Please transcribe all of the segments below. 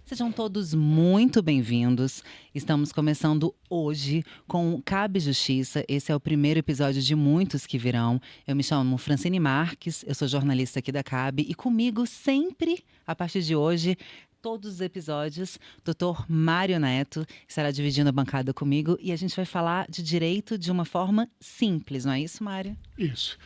Sejam todos muito bem-vindos. Estamos começando hoje com o Cabe Justiça. Esse é o primeiro episódio de muitos que virão. Eu me chamo Francine Marques, eu sou jornalista aqui da Cabe e comigo sempre, a partir de hoje, todos os episódios, Dr. Mário Neto estará dividindo a bancada comigo e a gente vai falar de direito de uma forma simples, não é isso, Mário? Isso.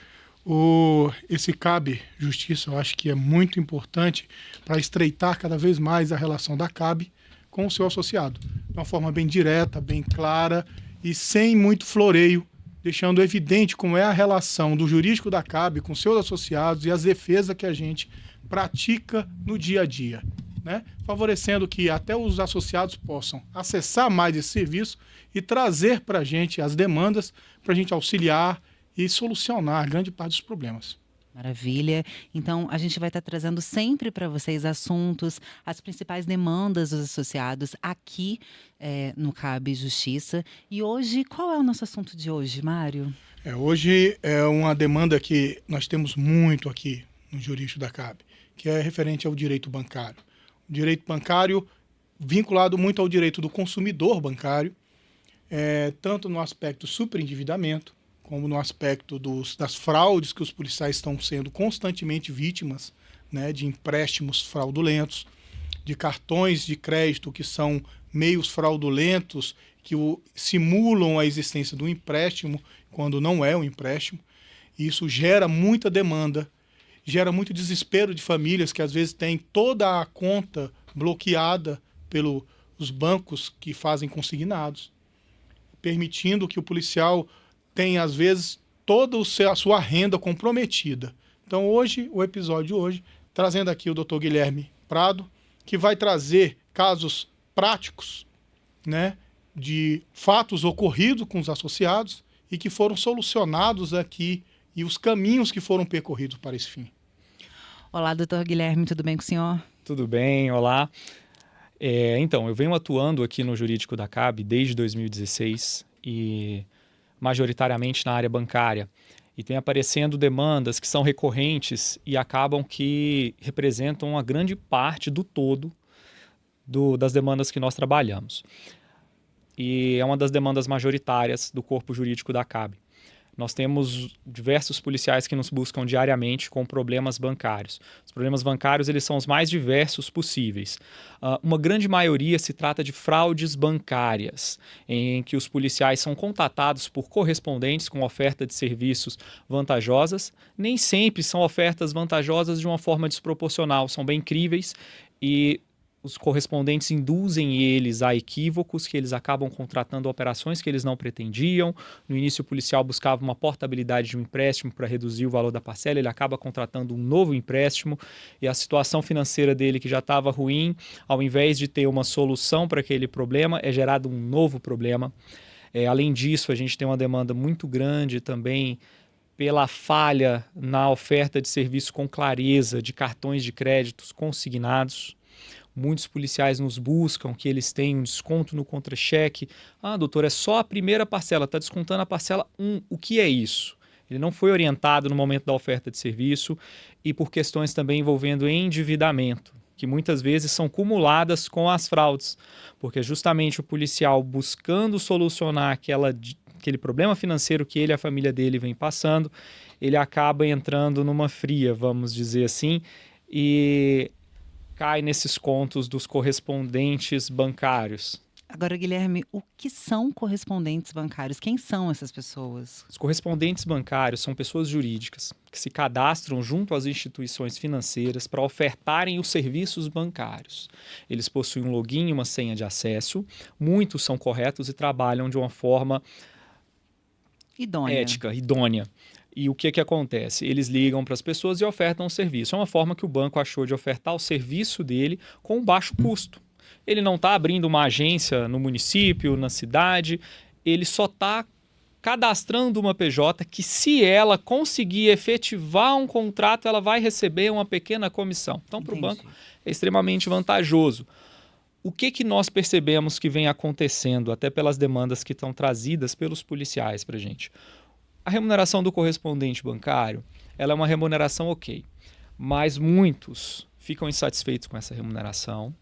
Esse CAB Justiça, eu acho que é muito importante para estreitar cada vez mais a relação da CAB com o seu associado. De uma forma bem direta, bem clara e sem muito floreio, deixando evidente como é a relação do jurídico da CAB com seus associados e as defesas que a gente pratica no dia a dia, né? Favorecendo que até os associados possam acessar mais esse serviço e trazer para a gente as demandas para a gente auxiliar e solucionar grande parte dos problemas. Maravilha. Então, a gente vai estar trazendo sempre para vocês assuntos, as principais demandas dos associados aqui no CAB Justiça. E hoje, qual é o nosso assunto de hoje, Mário? Hoje é uma demanda que nós temos muito aqui no jurídico da CAB, que é referente ao direito bancário. O direito bancário vinculado muito ao direito do consumidor bancário, tanto no aspecto superendividamento, como no aspecto das fraudes que os policiais estão sendo constantemente vítimas, né, de empréstimos fraudulentos, de cartões de crédito que são meios fraudulentos, que simulam a existência do empréstimo, quando não é um empréstimo. E isso gera muita demanda, gera muito desespero de famílias que às vezes têm toda a conta bloqueada pelos bancos que fazem consignados, permitindo que o policial tem, às vezes, toda a sua renda comprometida. Então, hoje, o episódio de hoje, trazendo aqui o Dr. Guilherme Prado, que vai trazer casos práticos, né, de fatos ocorridos com os associados e que foram solucionados aqui e os caminhos que foram percorridos para esse fim. Olá, doutor Guilherme, tudo bem com o senhor? Tudo bem, olá. Então, eu venho atuando aqui no Jurídico da CAB desde 2016 e majoritariamente na área bancária, e tem aparecendo demandas que são recorrentes e acabam que representam uma grande parte do todo das demandas que nós trabalhamos. E é uma das demandas majoritárias do corpo jurídico da CAB. Nós temos diversos policiais que nos buscam diariamente com problemas bancários. Os problemas bancários, eles são os mais diversos possíveis. Uma grande maioria se trata de fraudes bancárias, em que os policiais são contatados por correspondentes com oferta de serviços vantajosas. Nem sempre são ofertas vantajosas de uma forma desproporcional, são bem críveis e os correspondentes induzem eles a equívocos, que eles acabam contratando operações que eles não pretendiam. No início, o policial buscava uma portabilidade de um empréstimo para reduzir o valor da parcela, ele acaba contratando um novo empréstimo e a situação financeira dele, que já estava ruim, ao invés de ter uma solução para aquele problema, é gerado um novo problema. Além disso, a gente tem uma demanda muito grande também pela falha na oferta de serviço com clareza de cartões de créditos consignados. Muitos policiais nos buscam que eles tenham um desconto no contra-cheque. Doutor, é só a primeira parcela, está descontando a parcela 1. O que é isso? Ele não foi orientado no momento da oferta de serviço e por questões também envolvendo endividamento, que muitas vezes são cumuladas com as fraudes, porque justamente o policial buscando solucionar aquele problema financeiro que ele e a família dele vem passando, ele acaba entrando numa fria, vamos dizer assim, e cai nesses contos dos correspondentes bancários. Agora, Guilherme, o que são correspondentes bancários? Quem são essas pessoas? Os correspondentes bancários são pessoas jurídicas que se cadastram junto às instituições financeiras para ofertarem os serviços bancários. Eles possuem um login e uma senha de acesso, muitos são corretos e trabalham de uma forma ética, idônea. E o que acontece? Eles ligam para as pessoas e ofertam o serviço. É uma forma que o banco achou de ofertar o serviço dele com baixo custo. Ele não está abrindo uma agência no município, na cidade, ele só está cadastrando uma PJ que, se ela conseguir efetivar um contrato, ela vai receber uma pequena comissão. Então, para o banco, é extremamente vantajoso. O que nós percebemos que vem acontecendo, até pelas demandas que estão trazidas pelos policiais para a gente? A remuneração do correspondente bancário, ela é uma remuneração ok, mas muitos ficam insatisfeitos com essa remuneração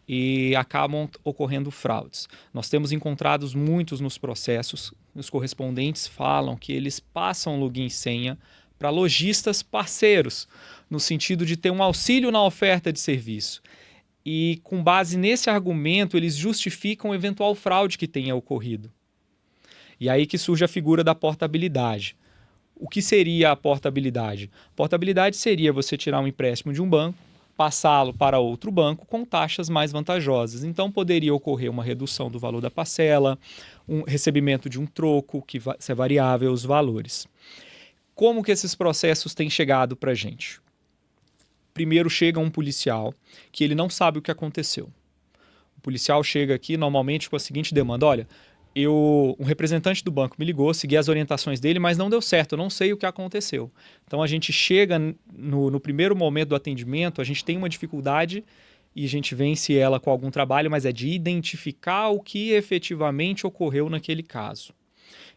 e acabam ocorrendo fraudes. Nós temos encontrados muitos nos processos. Os correspondentes falam que eles passam login e senha para lojistas parceiros, no sentido de ter um auxílio na oferta de serviço. E com base nesse argumento, eles justificam eventual fraude que tenha ocorrido. E aí que surge a figura da portabilidade. O que seria a portabilidade? Portabilidade seria você tirar um empréstimo de um banco, passá-lo para outro banco com taxas mais vantajosas. Então, poderia ocorrer uma redução do valor da parcela, um recebimento de um troco, que é variável os valores. Como que esses processos têm chegado para a gente? Primeiro chega um policial que ele não sabe o que aconteceu. O policial chega aqui normalmente com a seguinte demanda: olha, um representante do banco me ligou, segui as orientações dele, mas não deu certo, eu não sei o que aconteceu. Então a gente chega no primeiro momento do atendimento, a gente tem uma dificuldade e a gente vence ela com algum trabalho, mas é de identificar o que efetivamente ocorreu naquele caso.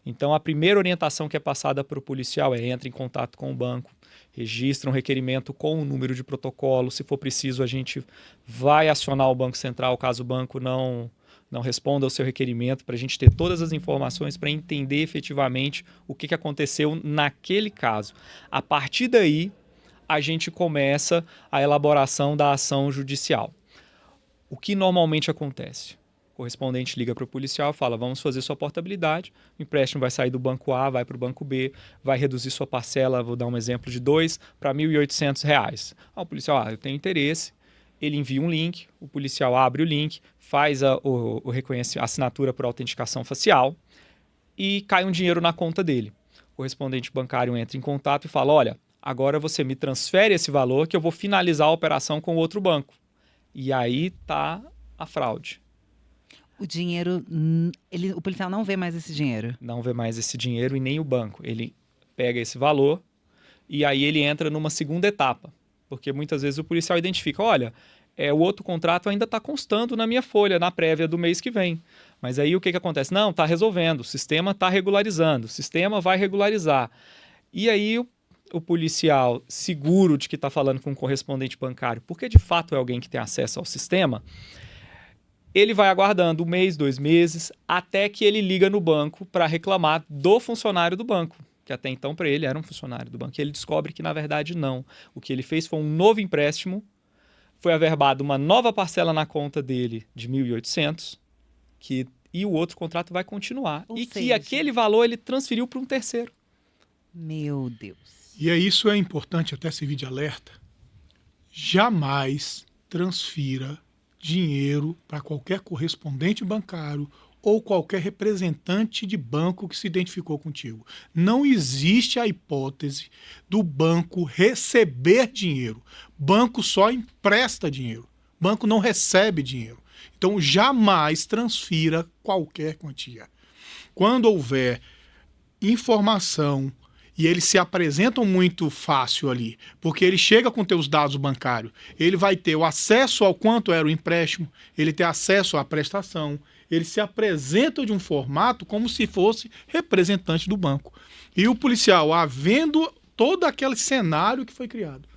Então a primeira orientação que é passada para o policial é: entre em contato com o banco, registra um requerimento com o número de protocolo, se for preciso a gente vai acionar o Banco Central caso o banco não responda ao seu requerimento, para a gente ter todas as informações para entender efetivamente o que aconteceu naquele caso. A partir daí, a gente começa a elaboração da ação judicial. O que normalmente acontece? O correspondente liga para o policial e fala: vamos fazer sua portabilidade, o empréstimo vai sair do banco A, vai para o banco B, vai reduzir sua parcela, vou dar um exemplo de 2 para R$ 1.800. O policial: eu tenho interesse. Ele envia um link, o policial abre o link, faz a assinatura por autenticação facial e cai um dinheiro na conta dele. O correspondente bancário entra em contato e fala: olha, agora você me transfere esse valor que eu vou finalizar a operação com o outro banco. E aí está a fraude. O dinheiro, o policial não vê mais esse dinheiro? Não vê mais esse dinheiro e nem o banco. Ele pega esse valor e aí ele entra numa segunda etapa. Porque muitas vezes o policial identifica: olha, o outro contrato ainda está constando na minha folha, na prévia do mês que vem. Mas aí o que acontece? Não, está resolvendo, o sistema está regularizando, o sistema vai regularizar. E aí o policial, seguro de que está falando com um correspondente bancário, porque de fato é alguém que tem acesso ao sistema, ele vai aguardando 1 mês, 2 meses, até que ele liga no banco para reclamar do funcionário do banco, que até então para ele era um funcionário do banco. E ele descobre que na verdade não. O que ele fez foi um novo empréstimo, foi averbado uma nova parcela na conta dele de 1.800, e o outro contrato vai continuar. Ou e seja, que aquele valor ele transferiu para um terceiro. Meu Deus. E isso é importante até servir de alerta. Jamais transfira dinheiro para qualquer correspondente bancário ou qualquer representante de banco que se identificou contigo. Não existe a hipótese do banco receber dinheiro. Banco só empresta dinheiro. Banco não recebe dinheiro. Então, jamais transfira qualquer quantia. Quando houver informação, e eles se apresentam muito fácil ali, porque ele chega com teus dados bancários, ele vai ter o acesso ao quanto era o empréstimo, ele tem acesso à prestação, ele se apresenta de um formato como se fosse representante do banco. E o policial, havendo todo aquele cenário que foi criado,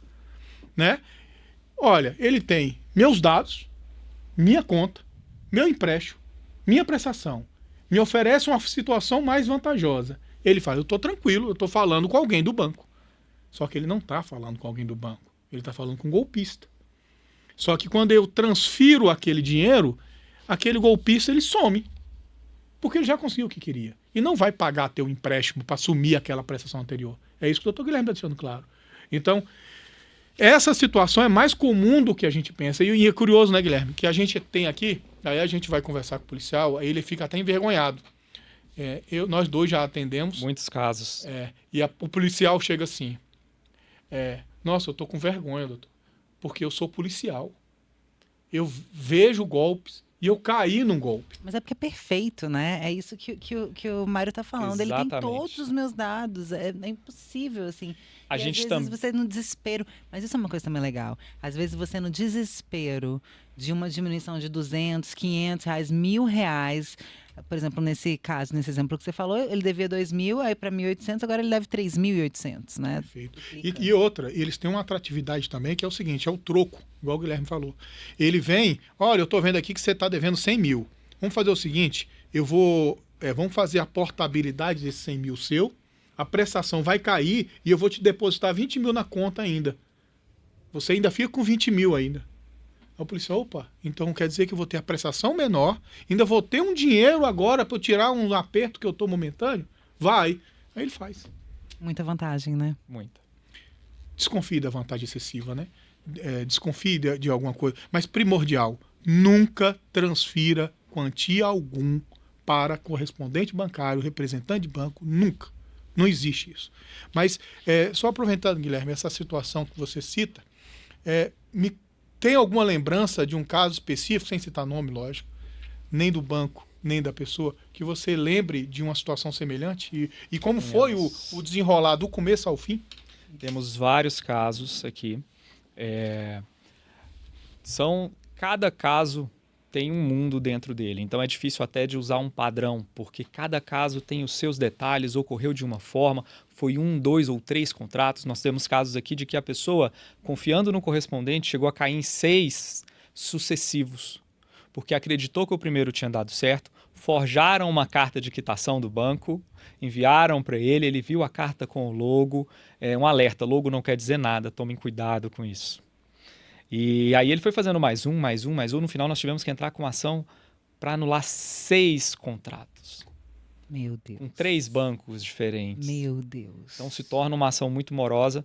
né? Olha, ele tem meus dados, minha conta, meu empréstimo, minha prestação, me oferece uma situação mais vantajosa. Ele fala: eu estou tranquilo, eu estou falando com alguém do banco. Só que ele não está falando com alguém do banco, ele está falando com um golpista. Só que quando eu transfiro aquele dinheiro, aquele golpista ele some, porque ele já conseguiu o que queria. E não vai pagar teu empréstimo para assumir aquela prestação anterior. É isso que o doutor Guilherme está deixando claro. Então, essa situação é mais comum do que a gente pensa. E é curioso, né, Guilherme, que a gente tem aqui, aí a gente vai conversar com o policial, aí ele fica até envergonhado. Nós dois já atendemos. Muitos casos. E o policial chega assim: nossa, eu tô com vergonha, doutor, porque eu sou policial. Eu vejo golpes e eu caí num golpe. Mas é porque é perfeito, né? É isso que o Mário tá falando. Exatamente. Ele tem todos os meus dados. É impossível, assim. A gente às vezes você no desespero... Mas isso é uma coisa também legal. Às vezes você no desespero de uma diminuição de 200, 500 reais, R$1.000, Por exemplo, nesse caso, nesse exemplo que você falou, ele devia 2.000, aí para 1.800, agora ele deve 3.800, né? Perfeito. E outra, eles têm uma atratividade também, que é o seguinte, é o troco, igual o Guilherme falou. Ele vem, olha, eu estou vendo aqui que você está devendo 100 mil. Vamos fazer o seguinte, vamos fazer a portabilidade desse 100 mil seu, a prestação vai cair e eu vou te depositar 20 mil na conta ainda. Você ainda fica com 20 mil ainda. Aí o policial, opa, então quer dizer que eu vou ter a prestação menor, ainda vou ter um dinheiro agora para eu tirar um aperto que eu estou momentâneo? Vai. Aí ele faz. Muita vantagem, né? Muita. Desconfie da vantagem excessiva, né? Desconfie de alguma coisa. Mas primordial, nunca transfira quantia algum para correspondente bancário, representante de banco, nunca. Não existe isso. Mas, só aproveitando, Guilherme, essa situação que você cita, me tem alguma lembrança de um caso específico, sem citar nome, lógico, nem do banco, nem da pessoa, que você lembre de uma situação semelhante? E como foi o desenrolar do começo ao fim? Temos vários casos aqui. Cada caso tem um mundo dentro dele, então é difícil até de usar um padrão, porque cada caso tem os seus detalhes, ocorreu de uma forma, foi 1, 2 ou 3 contratos. Nós temos casos aqui de que a pessoa, confiando no correspondente, chegou a cair em 6 sucessivos, porque acreditou que o primeiro tinha dado certo, forjaram uma carta de quitação do banco, enviaram para ele, ele viu a carta com o logo, um alerta, logo não quer dizer nada, tomem cuidado com isso. E aí ele foi fazendo mais um, no final nós tivemos que entrar com ação para anular 6 contratos. Meu Deus. Com 3 bancos diferentes. Meu Deus. Então se torna uma ação muito morosa.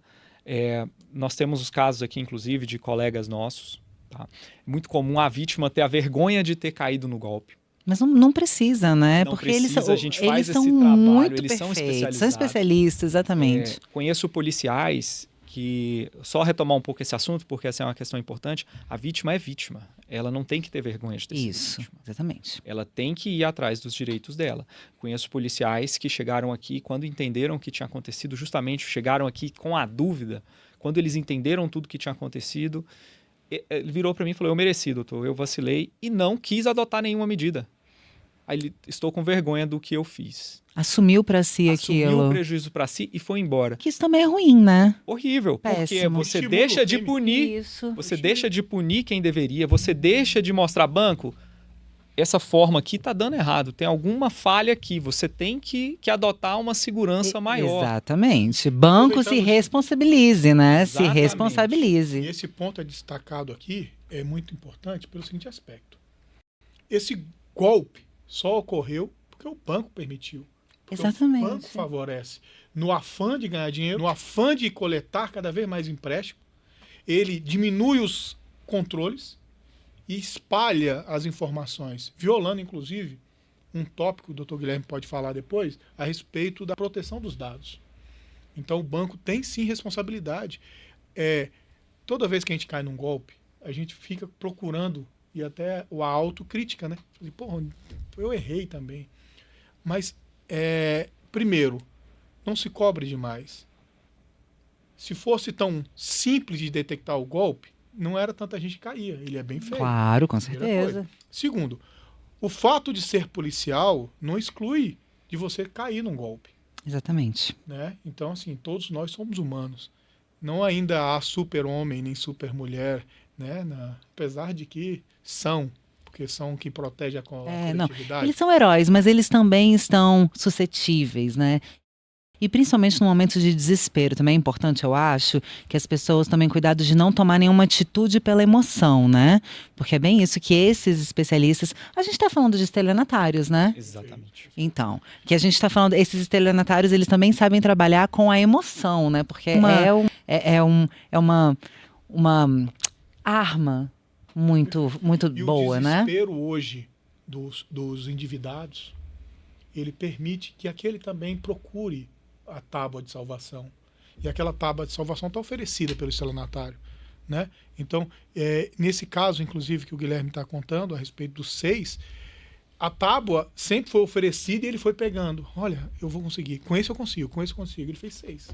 Nós temos os casos aqui, inclusive, de colegas nossos. Tá? É muito comum a vítima ter a vergonha de ter caído no golpe. Mas não precisa, né? Não porque precisa, a gente faz eles são esse trabalho, muito eles perfeitos, são especializados. são especialistas, exatamente. Conheço policiais que, só retomar um pouco esse assunto, porque essa é uma questão importante, a vítima é vítima. Ela não tem que ter vergonha de ter sido Isso, vítima. exatamente. Ela tem que ir atrás dos direitos dela. Conheço policiais que chegaram aqui quando entenderam o que tinha acontecido, justamente chegaram aqui com a dúvida, quando eles entenderam tudo que tinha acontecido, ele virou para mim e falou, eu mereci, doutor, eu vacilei e não quis adotar nenhuma medida. Aí estou com vergonha do que eu fiz. Assumiu para si aquilo. Assumiu o prejuízo para si e foi embora. Que isso também é ruim, né? Horrível, porque Péssimo. você Estimula deixa o de crime. punir, Isso. você deixa de punir quem deveria, você deixa de mostrar banco. Essa forma aqui está dando errado, tem alguma falha aqui, você tem que adotar uma segurança maior. Exatamente. Banco se Aproveitando- responsabilize, né? Se Exatamente. responsabilize. E esse ponto é destacado aqui, é muito importante pelo seguinte aspecto. Esse golpe só ocorreu porque o banco permitiu. Porque Exatamente. o banco favorece. No afã de ganhar dinheiro, no afã de coletar cada vez mais empréstimo, ele diminui os controles e espalha as informações, violando, inclusive, um tópico que o Dr. Guilherme pode falar depois, a respeito da proteção dos dados. Então, o banco tem, sim, responsabilidade. Toda vez que a gente cai num golpe, a gente fica procurando, e até a autocrítica, né? Pô, eu errei também. Mas, primeiro, não se cobre demais. Se fosse tão simples de detectar o golpe, não era tanta gente que caía. Ele é bem feio. Claro, com Primeira certeza. coisa. Segundo, o fato de ser policial não exclui de você cair num golpe, Exatamente. né? Então, assim, todos nós somos humanos. Não ainda há super-homem nem super-mulher, né? Apesar de que são, porque são que protegem a coletividade. Eles são heróis, mas eles também estão suscetíveis, né? E principalmente no momento de desespero, também é importante, eu acho, que as pessoas tomem cuidado de não tomar nenhuma atitude pela emoção, né? Porque é bem isso que esses especialistas... A gente está falando de estelionatários, né? Exatamente. Então, que a gente está falando... Esses estelionatários, eles também sabem trabalhar com a emoção, né? Porque é uma arma muito E boa, o né? desespero hoje dos endividados, ele permite que aquele também procure a tábua de salvação. E aquela tábua de salvação está oferecida pelo estelionatário, né? Então, nesse caso, inclusive, que o Guilherme está contando, a respeito dos 6, a tábua sempre foi oferecida e ele foi pegando. Olha, eu vou conseguir. Com esse eu consigo, com esse eu consigo. Ele fez 6.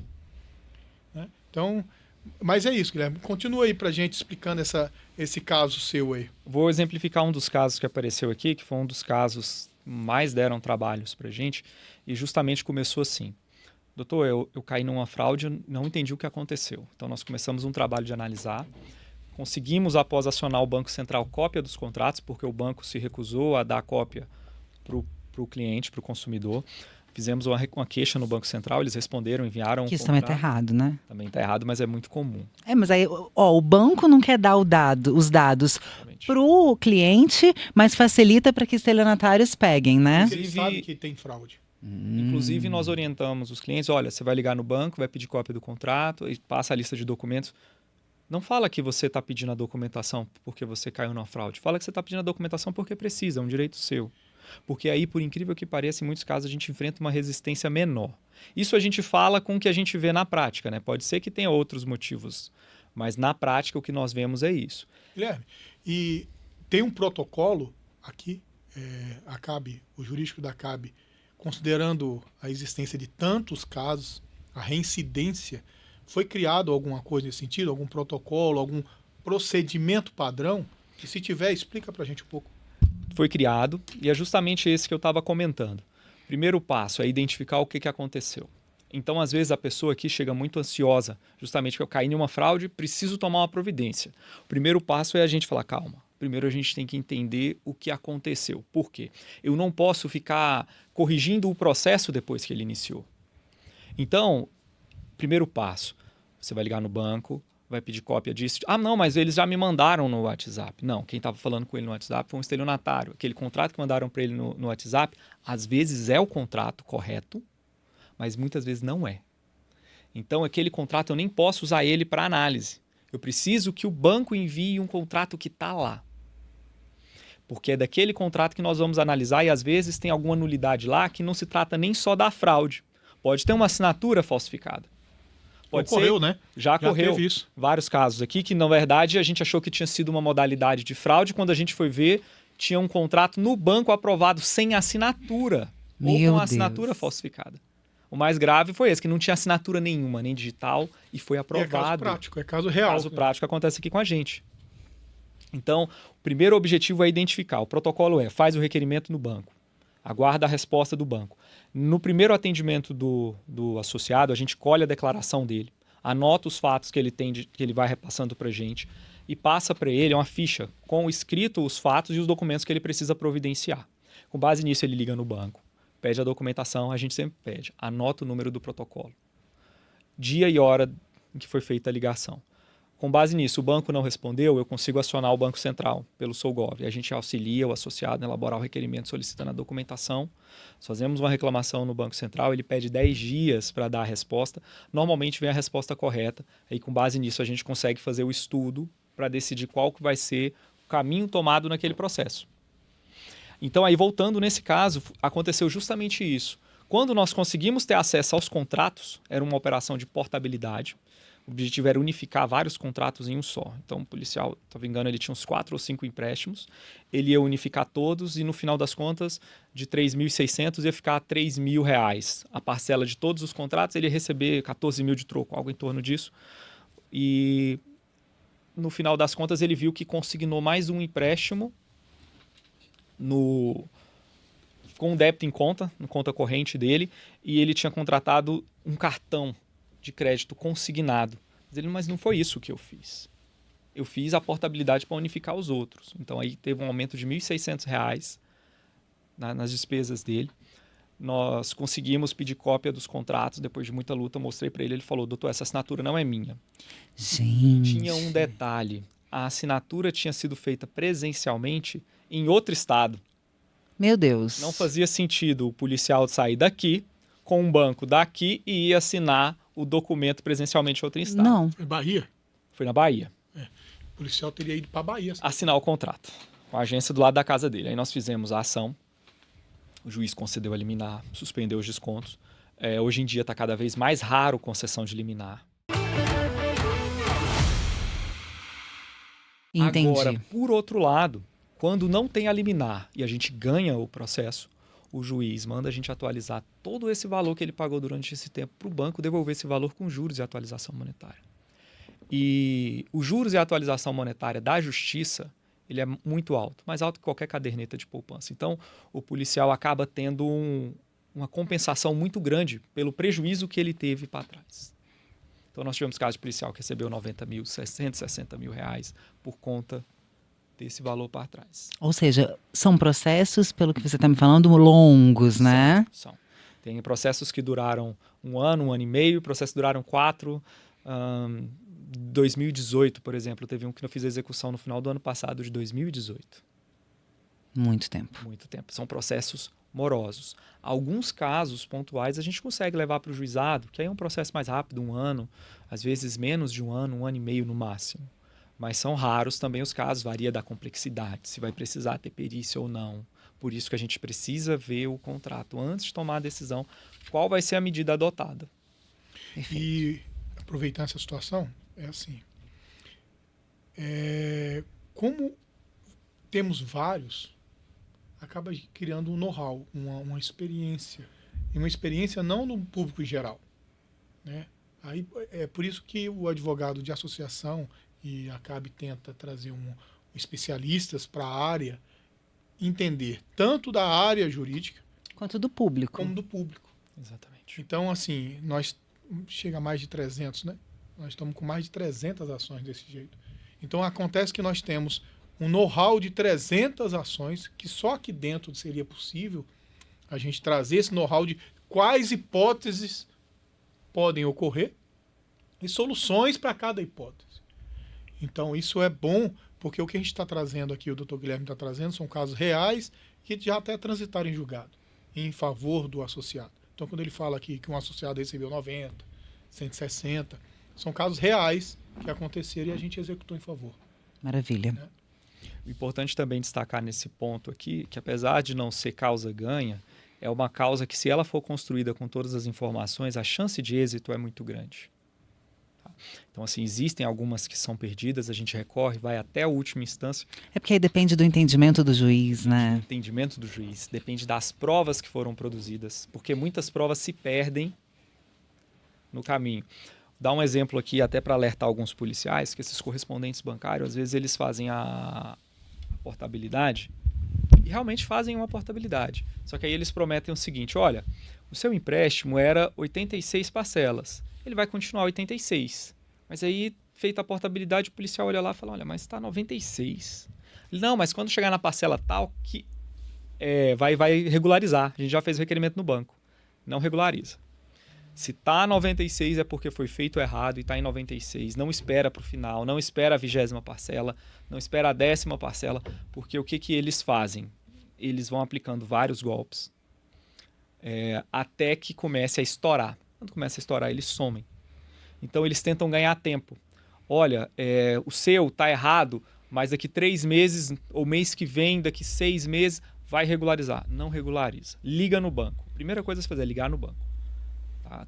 Né? Então, mas é isso, Guilherme. Continua aí para a gente explicando esse caso seu aí. Vou exemplificar um dos casos que apareceu aqui, que foi um dos casos mais deram trabalhos para a gente, e justamente começou assim. Doutor, eu caí numa fraude, não entendi o que aconteceu. Então, nós começamos um trabalho de analisar. Conseguimos, após acionar o Banco Central, cópia dos contratos, porque o banco se recusou a dar cópia para o cliente, para o consumidor. Fizemos uma queixa no Banco Central, eles responderam, enviaram Que isso também tá errado, né? Também está errado, mas é muito comum. Mas aí, ó, o banco não quer dar os dados pro cliente, mas facilita para que estelionatários peguem, né? Porque ele sabe que tem fraude. Inclusive, nós orientamos os clientes, olha, você vai ligar no banco, vai pedir cópia do contrato e passa a lista de documentos. Não fala que você está pedindo a documentação porque você caiu numa fraude. Fala que você está pedindo a documentação porque precisa, é um direito seu. Porque aí, por incrível que pareça, em muitos casos a gente enfrenta uma resistência menor. Isso a gente fala com o que a gente vê na prática, né? Pode ser que tenha outros motivos, mas na prática o que nós vemos é isso. Guilherme, e tem um protocolo aqui, a CAB, o jurídico da CAB, considerando a existência de tantos casos, a reincidência, foi criado alguma coisa nesse sentido? Algum protocolo, algum procedimento padrão? E se tiver, explica pra gente um pouco. Foi criado e é justamente esse que eu estava comentando. Primeiro passo é identificar o que aconteceu. Então, às vezes, a pessoa aqui chega muito ansiosa, justamente porque eu caí em uma fraude, preciso tomar uma providência. O primeiro passo é a gente falar, calma. Primeiro a gente tem que entender o que aconteceu. Por quê? Eu não posso ficar corrigindo o processo depois que ele iniciou. Então, primeiro passo, você vai ligar no banco, vai pedir cópia disso. Ah, não, mas eles já me mandaram no WhatsApp. Não, quem estava falando com ele no WhatsApp foi um estelionatário. Aquele contrato que mandaram para ele no WhatsApp, às vezes é o contrato correto, mas muitas vezes não é. Então, aquele contrato eu nem posso usar ele para análise. Eu preciso que o banco envie um contrato que está lá. Porque é daquele contrato que nós vamos analisar e às vezes tem alguma nulidade lá que não se trata nem só da fraude. Pode ter uma assinatura falsificada. Pode ocorreu, ser, né? Já ocorreu teve isso. Vários casos aqui que, na verdade, a gente achou que tinha sido uma modalidade de fraude. Quando a gente foi ver, tinha um contrato no banco aprovado sem assinatura. Ou com a assinatura falsificada. O mais grave foi esse, que não tinha assinatura nenhuma, nem digital, e foi aprovado. É caso prático, é caso real. Caso prático acontece aqui com a gente. Então, o primeiro objetivo é identificar. O protocolo faz o requerimento no banco, aguarda a resposta do banco. No primeiro atendimento do associado, a gente colhe a declaração dele, anota os fatos que ele tem, que ele vai repassando para a gente e passa para ele uma ficha com escrito os fatos e os documentos que ele precisa providenciar. Com base nisso, ele liga no banco, pede a documentação, a gente sempre pede, anota o número do protocolo, dia e hora em que foi feita a ligação. Com base nisso, o banco não respondeu, eu consigo acionar o Banco Central pelo Solgov. A gente auxilia o associado a elaborar o requerimento solicitando a documentação. Nós fazemos uma reclamação no Banco Central, ele pede 10 dias para dar a resposta. Normalmente vem a resposta correta. Aí, com base nisso, a gente consegue fazer o estudo para decidir qual que vai ser o caminho tomado naquele processo. Então, aí voltando nesse caso, aconteceu justamente isso. Quando nós conseguimos ter acesso aos contratos, era uma operação de portabilidade. O objetivo era unificar vários contratos em um só. Então, o policial, estava engano, ele tinha uns 4 ou 5 empréstimos. Ele ia unificar todos e, no final das contas, de 3.600 ia ficar R$3.000. A parcela de todos os contratos, ele ia receber 14 mil de troco, algo em torno disso. E, no final das contas, ele viu que consignou mais um empréstimo com um débito em conta, na conta corrente dele, e ele tinha contratado um cartão de crédito consignado. Mas não foi isso que eu fiz. Eu fiz a portabilidade para unificar os outros. Então aí teve um aumento de R$1.600 nas despesas dele. Nós conseguimos pedir cópia dos contratos, depois de muita luta, mostrei para ele, ele falou, doutor, essa assinatura não é minha. Gente. Tinha um detalhe, a assinatura tinha sido feita presencialmente em outro estado. Meu Deus. Não fazia sentido o policial sair daqui, com um banco daqui e ir assinar o documento presencialmente em outro estado. Não. Foi Bahia? Foi na Bahia. O policial teria ido para Bahia. Assinar o contrato com a agência do lado da casa dele. Aí nós fizemos a ação, o juiz concedeu a liminar, suspendeu os descontos. Hoje em dia está cada vez mais raro concessão de liminar. Entendi. Agora, por outro lado, quando não tem a liminar e a gente ganha o processo, o juiz manda a gente atualizar todo esse valor que ele pagou durante esse tempo para o banco, devolver esse valor com juros e atualização monetária. E os juros e a atualização monetária da justiça, ele é muito alto, mais alto que qualquer caderneta de poupança. Então, o policial acaba tendo uma compensação muito grande pelo prejuízo que ele teve para trás. Então, nós tivemos casos de policial que recebeu 90 mil, 160 mil reais por conta desse valor para trás. Ou seja, são processos, pelo que você está me falando, longos, né? São. Tem processos que duraram 1 ano, 1 ano e meio, processos que duraram 4. 2018, por exemplo, teve um que eu fiz a execução no final do ano passado, de 2018. Muito tempo. Muito tempo. São processos morosos. Alguns casos pontuais a gente consegue levar para o juizado, que aí é um processo mais rápido, 1 ano, às vezes menos de 1 ano, 1 ano e meio no máximo. Mas são raros também os casos, varia da complexidade, se vai precisar ter perícia ou não. Por isso que a gente precisa ver o contrato antes de tomar a decisão, qual vai ser a medida adotada. Perfeito. E aproveitar essa situação, é assim, como temos vários, acaba criando um know-how, uma experiência, e uma experiência não no público em geral, né? Aí, é por isso que o advogado de associação e a CAB tenta trazer especialistas para a área, entender tanto da área jurídica Quanto do público. como do público. Exatamente. Então, assim, nós chega a mais de 300, né? Nós estamos com mais de 300 ações desse jeito. Então, acontece que nós temos um know-how de 300 ações, que só aqui dentro seria possível a gente trazer esse know-how de quais hipóteses podem ocorrer e soluções para cada hipótese. Então, isso é bom, porque o que a gente está trazendo aqui, o Dr. Guilherme está trazendo, são casos reais que já até transitaram em julgado, em favor do associado. Então, quando ele fala aqui que um associado recebeu 90, 160, são casos reais que aconteceram e a gente executou em favor. Maravilha. Né? O importante também destacar nesse ponto aqui, que apesar de não ser causa ganha, é uma causa que, se ela for construída com todas as informações, a chance de êxito é muito grande. Tá? Então, assim, existem algumas que são perdidas, a gente recorre, vai até a última instância. É porque aí depende do entendimento do juiz, né? O entendimento do juiz, depende das provas que foram produzidas, porque muitas provas se perdem no caminho. Dar um exemplo aqui, até para alertar alguns policiais, que esses correspondentes bancários, às vezes eles fazem a portabilidade e realmente fazem uma portabilidade. Só que aí eles prometem o seguinte: olha, o seu empréstimo era 86 parcelas, ele vai continuar 86. Mas aí, feita a portabilidade, o policial olha lá e fala: olha, mas está 96. Ele, não, mas quando chegar na parcela tal, que vai regularizar. A gente já fez o requerimento no banco. Não regulariza. Se está 96 é porque foi feito errado e está em 96. Não espera para o final, não espera a 20ª parcela, não espera a 10ª parcela, porque o que eles fazem? Eles vão aplicando vários golpes até que comece a estourar. Quando começa a estourar, eles somem. Então, eles tentam ganhar tempo. Olha, o seu está errado, mas daqui 3 meses, ou mês que vem, daqui 6 meses, vai regularizar. Não regulariza. Liga no banco. Primeira coisa a se fazer é ligar no banco.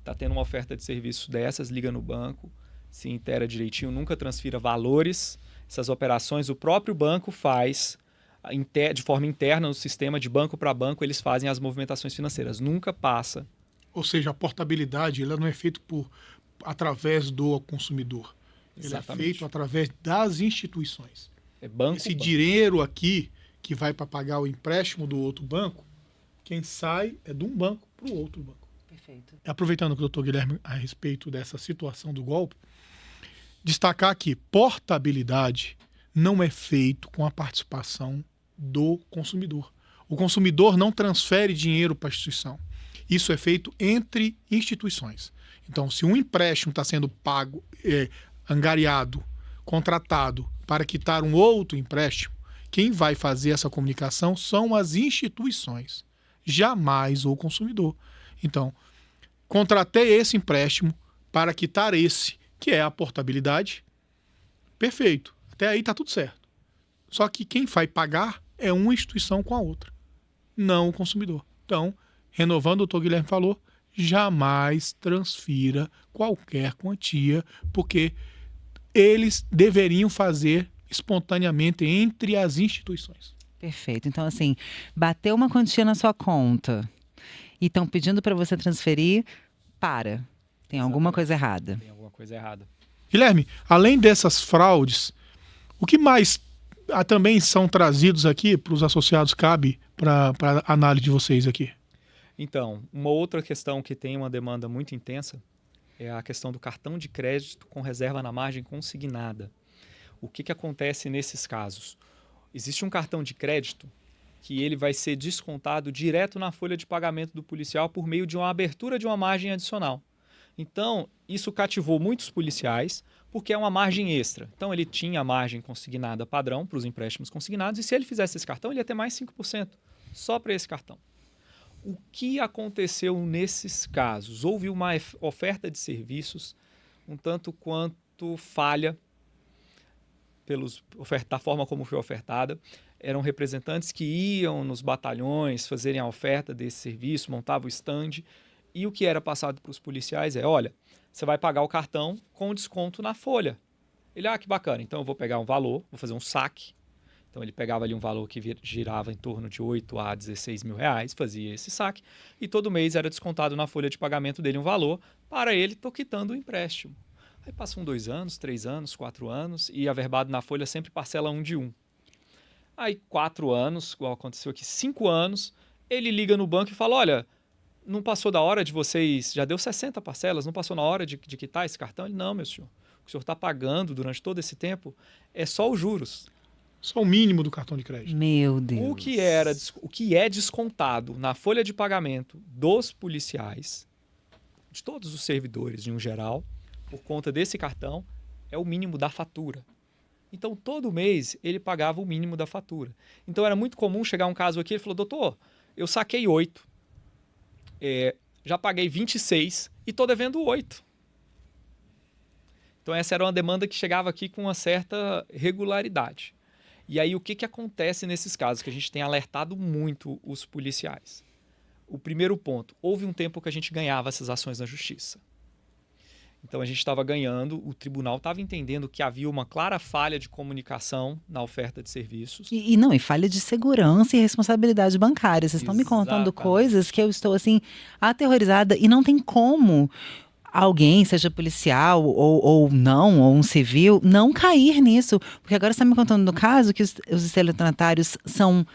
Tá tendo uma oferta de serviço dessas, liga no banco, se inteira direitinho, nunca transfira valores. Essas operações o próprio banco faz de forma interna no sistema, de banco para banco, eles fazem as movimentações financeiras. Nunca passa. Ou seja, a portabilidade ela não é feita através do consumidor. Exatamente. Ele é feito através das instituições. É banco. Esse dinheiro aqui, que vai para pagar o empréstimo do outro banco, quem sai é de um banco para o outro banco. Perfeito. Aproveitando que o doutor Guilherme a respeito dessa situação do golpe, destacar que portabilidade não é feito com a participação do consumidor. O consumidor não transfere dinheiro para a instituição. Isso é feito entre instituições. Então, se um empréstimo está sendo pago, angariado, contratado para quitar um outro empréstimo, quem vai fazer essa comunicação são as instituições, jamais o consumidor. Então, contratei esse empréstimo para quitar esse, que é a portabilidade. Perfeito. Até aí está tudo certo. Só que quem vai pagar é uma instituição com a outra, não o consumidor. Então, renovando o doutor Guilherme falou, jamais transfira qualquer quantia, porque eles deveriam fazer espontaneamente entre as instituições. Perfeito. Então, assim, bateu uma quantia na sua conta e estão pedindo para você transferir, tem alguma coisa errada. Tem alguma coisa errada. Guilherme, além dessas fraudes, o que mais também são trazidos aqui para os associados CAB para análise de vocês aqui? Então, uma outra questão que tem uma demanda muito intensa é a questão do cartão de crédito com reserva na margem consignada. O que acontece nesses casos? Existe um cartão de crédito que ele vai ser descontado direto na folha de pagamento do policial por meio de uma abertura de uma margem adicional. Então, isso cativou muitos policiais porque é uma margem extra. Então, ele tinha a margem consignada padrão para os empréstimos consignados e se ele fizesse esse cartão, ele ia ter mais 5% só para esse cartão. O que aconteceu nesses casos? Houve uma oferta de serviços um tanto quanto falha da forma como foi ofertada. Eram representantes que iam nos batalhões fazerem a oferta desse serviço, montavam o stand, e o que era passado para os policiais é, olha, você vai pagar o cartão com desconto na folha. Ele, que bacana, então eu vou pegar um valor, vou fazer um saque. Então ele pegava ali um valor que girava em torno de 8 a 16 mil reais, fazia esse saque, e todo mês era descontado na folha de pagamento dele um valor para ele estar quitando o empréstimo. Aí passam 2 anos, 3 anos, 4 anos, e averbado na folha sempre parcela 1 de 1. Aí 4 anos, igual aconteceu aqui, 5 anos, ele liga no banco e fala, olha, não passou da hora de vocês, já deu 60 parcelas, não passou na hora de quitar esse cartão? Ele, não, meu senhor, o que o senhor está pagando durante todo esse tempo é só os juros. Só o mínimo do cartão de crédito. Meu Deus. O que é descontado na folha de pagamento dos policiais, de todos os servidores de um geral, por conta desse cartão, é o mínimo da fatura. Então, todo mês, ele pagava o mínimo da fatura. Então, era muito comum chegar um caso aqui, ele falou, doutor, eu saquei 8, já paguei 26 e estou devendo 8. Então, essa era uma demanda que chegava aqui com uma certa regularidade. E aí, o que acontece nesses casos? Que a gente tem alertado muito os policiais. O primeiro ponto, houve um tempo que a gente ganhava essas ações na justiça. Então, a gente estava ganhando, o tribunal estava entendendo que havia uma clara falha de comunicação na oferta de serviços. E falha de segurança e responsabilidade bancária. Vocês estão me contando coisas que eu estou, assim, aterrorizada e não tem como alguém, seja policial ou não, ou um civil, não cair nisso. Porque agora você está me contando do caso que os estelionatários são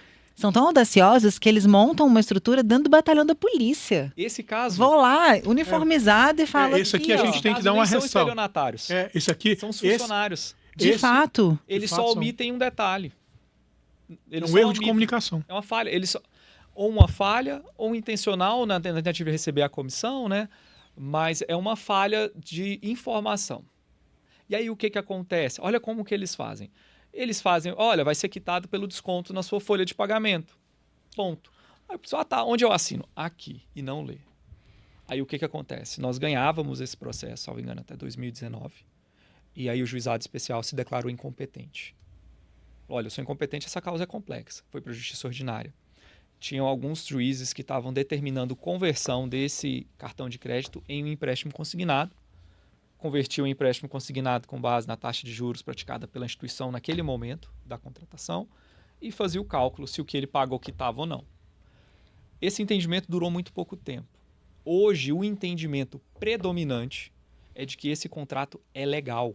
tão audaciosos que eles montam uma estrutura dentro do batalhão da polícia. Esse caso... Vou lá, uniformizado e falo esse aqui a gente tem que dar uma ressalva. São estelionatários. Esse aqui... São os funcionários. De fato. Eles só omitem um detalhe. É um erro de comunicação. É uma falha. Ou uma falha, ou intencional na tentativa de receber a comissão, né? Mas é uma falha de informação. E aí o que acontece? Olha como que eles fazem. Eles fazem, olha, vai ser quitado pelo desconto na sua folha de pagamento. Ponto. Aí a pessoa, onde eu assino? Aqui, e não lê. Aí o que acontece? Nós ganhávamos esse processo, salvo engano, até 2019. E aí o juizado especial se declarou incompetente. Olha, eu sou incompetente, essa causa é complexa. Foi para a justiça ordinária. Tinham alguns juízes que estavam determinando conversão desse cartão de crédito em um empréstimo consignado. Convertia o empréstimo consignado com base na taxa de juros praticada pela instituição naquele momento da contratação e fazia o cálculo se o que ele pagou quitava ou não. Esse entendimento durou muito pouco tempo. Hoje, o entendimento predominante é de que esse contrato é legal.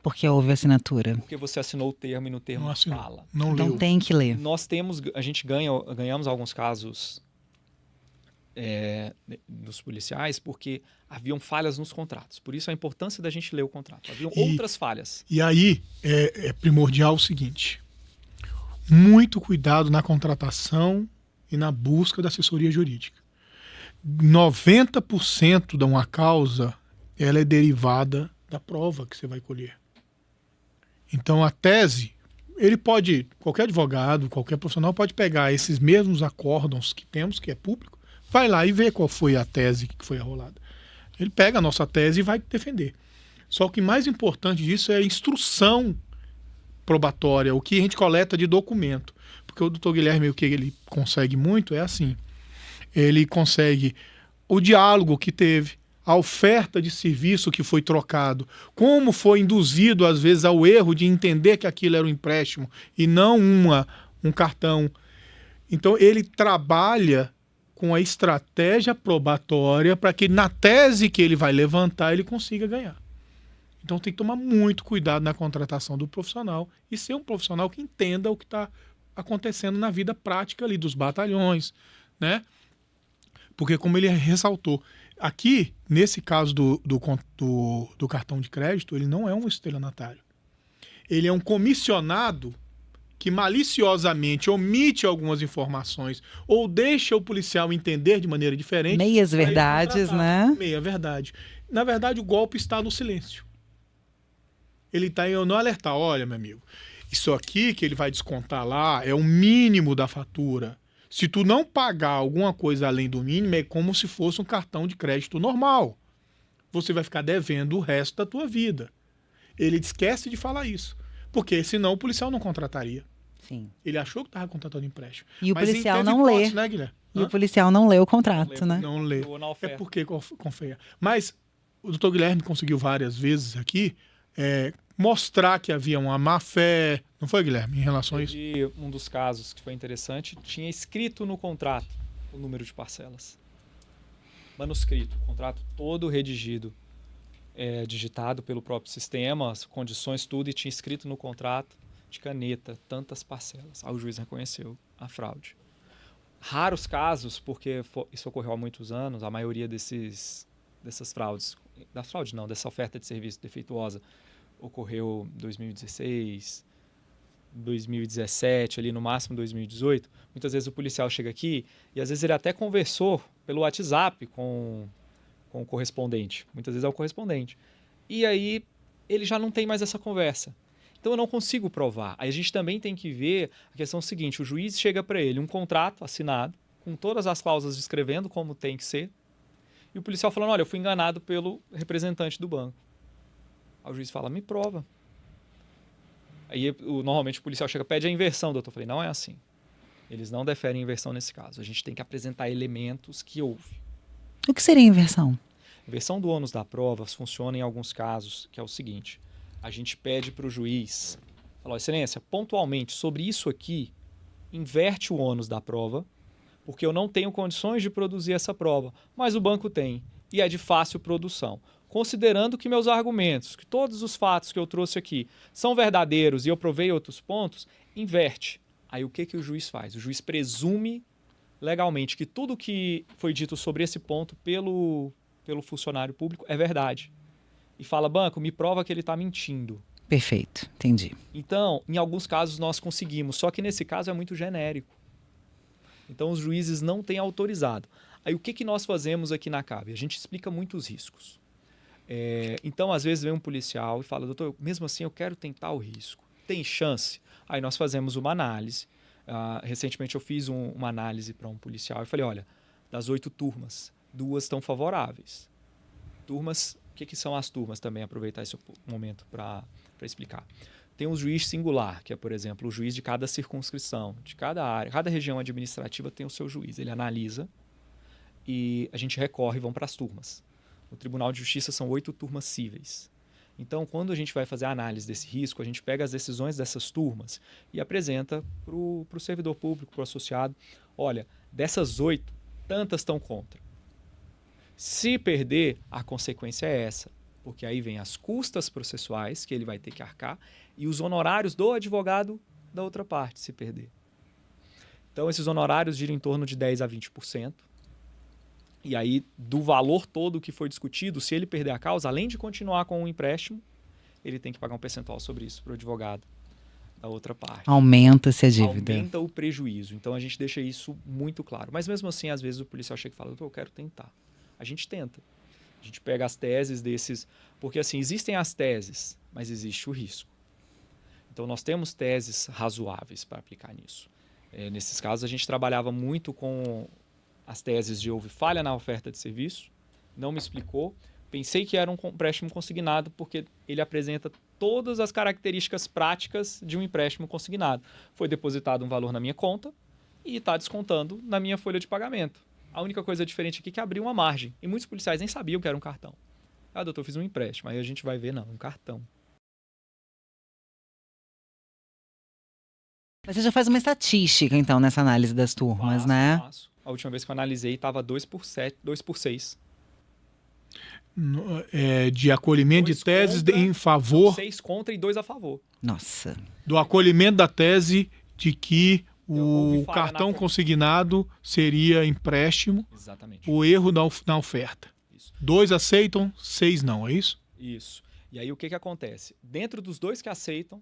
Porque houve assinatura. Porque você assinou o termo e no termo fala. Não então leu. Tem que ler. A gente ganhamos alguns casos dos policiais porque haviam falhas nos contratos. Por isso a importância da gente ler o contrato. Haviam outras falhas. E aí é primordial o seguinte: muito cuidado na contratação e na busca da assessoria jurídica. 90% de uma causa ela é derivada da prova que você vai colher. Então a tese, qualquer advogado, qualquer profissional pode pegar esses mesmos acórdãos que temos, que é público, vai lá e vê qual foi a tese que foi arrolada. Ele pega a nossa tese e vai defender. Só que o mais importante disso é a instrução probatória, o que a gente coleta de documento. Porque o doutor Guilherme, o que ele consegue muito é assim. Ele consegue o diálogo que teve, a oferta de serviço que foi trocado, como foi induzido, às vezes, ao erro de entender que aquilo era um empréstimo e não um cartão. Então, ele trabalha com a estratégia probatória para que na tese que ele vai levantar ele consiga ganhar. Então tem que tomar muito cuidado na contratação do profissional e ser um profissional que entenda o que está acontecendo na vida prática ali dos batalhões, né? Porque como ele ressaltou, aqui, nesse caso do cartão de crédito, ele não é um estelionatário. Ele é um comissionado que maliciosamente omite algumas informações ou deixa o policial entender de maneira diferente. Meias verdades, né? Meia verdade. Na verdade, o golpe está no silêncio. Ele está em não alertar. Olha, meu amigo, isso aqui que ele vai descontar lá é o mínimo da fatura. Se tu não pagar alguma coisa além do mínimo, é como se fosse um cartão de crédito normal. Você vai ficar devendo o resto da tua vida. Ele esquece de falar isso. Porque senão o policial não contrataria. Sim. Ele achou que estava contratando empréstimo. E o Mas policial teve não hipótese, lê. né, Guilherme? E o policial não lê o contrato, né? Não lê. Ou na É oferta. porque confia. Mas o doutor Guilherme conseguiu várias vezes aqui mostrar que havia uma má fé. Não foi, Guilherme, em relação a isso? E um dos casos que foi interessante, tinha escrito no contrato o número de parcelas. Manuscrito, o contrato todo redigido, digitado pelo próprio sistema, as condições, tudo, e tinha escrito no contrato, de caneta, tantas parcelas. Aí o juiz reconheceu a fraude. Raros casos, porque isso ocorreu há muitos anos, a maioria dessas fraudes, dessa oferta de serviço defeituosa, ocorreu em 2016, 2017, ali no máximo 2018. Muitas vezes o policial chega aqui e às vezes ele até conversou pelo WhatsApp com o correspondente. Muitas vezes é o correspondente. E aí ele já não tem mais essa conversa. Então eu não consigo provar. Aí a gente também tem que ver a questão seguinte: o juiz chega para ele um contrato assinado, com todas as cláusulas descrevendo como tem que ser, e o policial falando: olha, eu fui enganado pelo representante do banco. Aí o juiz fala: me prova. Aí normalmente o policial chega, pede a inversão, doutor. Eu falei: não é assim. Eles não deferem inversão nesse caso. A gente tem que apresentar elementos que houve. O que seria inversão? Inversão do ônus da prova funciona em alguns casos, que é o seguinte: a gente pede para o juiz, fala: excelência, pontualmente sobre isso aqui, inverte o ônus da prova, porque eu não tenho condições de produzir essa prova, mas o banco tem, e é de fácil produção. Considerando que meus argumentos, que todos os fatos que eu trouxe aqui são verdadeiros e eu provei outros pontos, inverte. Aí o que o juiz faz? O juiz presume legalmente que tudo que foi dito sobre esse ponto pelo funcionário público é verdade. E fala: banco, me prova que ele está mentindo. Perfeito, entendi. Então, em alguns casos nós conseguimos, só que nesse caso é muito genérico. Então os juízes não têm autorizado. Aí o que nós fazemos aqui na CAB? A gente explica muitos riscos. Então, às vezes vem um policial e fala: doutor, mesmo assim eu quero tentar o risco. Tem chance? Aí nós fazemos uma análise. Recentemente eu fiz uma análise para um policial e falei: olha, das 8 turmas, 2 estão favoráveis. Turmas, o que são as turmas também? Aproveitar esse momento para explicar. Tem um juiz singular, que é, por exemplo, o juiz de cada circunscrição, de cada área, cada região administrativa tem o seu juiz. Ele analisa e a gente recorre e vão para as turmas. No Tribunal de Justiça são 8 turmas cíveis. Então, quando a gente vai fazer a análise desse risco, a gente pega as decisões dessas turmas e apresenta para o servidor público, para o associado: olha, dessas 8, tantas estão contra. Se perder, a consequência é essa, porque aí vem as custas processuais que ele vai ter que arcar e os honorários do advogado da outra parte, se perder. Então, esses honorários giram em torno de 10% a 20%. E aí, do valor todo que foi discutido, se ele perder a causa, além de continuar com o empréstimo, ele tem que pagar um percentual sobre isso para o advogado da outra parte. Aumenta-se a dívida. Aumenta o prejuízo. Então, a gente deixa isso muito claro. Mas mesmo assim, às vezes o policial chega e fala: doutor, eu quero tentar. A gente tenta. A gente pega as teses desses... Porque, assim, existem as teses, mas existe o risco. Então, nós temos teses razoáveis para aplicar nisso. Nesses casos, a gente trabalhava muito com as teses de: houve falha na oferta de serviço, não me explicou, pensei que era um empréstimo consignado porque ele apresenta todas as características práticas de um empréstimo consignado. Foi depositado um valor na minha conta e está descontando na minha folha de pagamento. A única coisa diferente aqui é que abriu uma margem. E muitos policiais nem sabiam que era um cartão. Ah, doutor, eu fiz um empréstimo. Aí a gente vai ver: não, um cartão. Mas você já faz uma estatística, então, nessa análise das turmas, né? Faço. A última vez que eu analisei estava 2 por 6. de acolhimento 2 de teses contra, em favor 6 contra e 2 a favor. Nossa. do acolhimento da tese de que Houve o falha cartão na- consignado seria empréstimo, Exatamente. o erro na oferta. Isso. 2 aceitam, 6 não, é isso? Isso. E aí o que acontece? Dentro dos 2 que aceitam,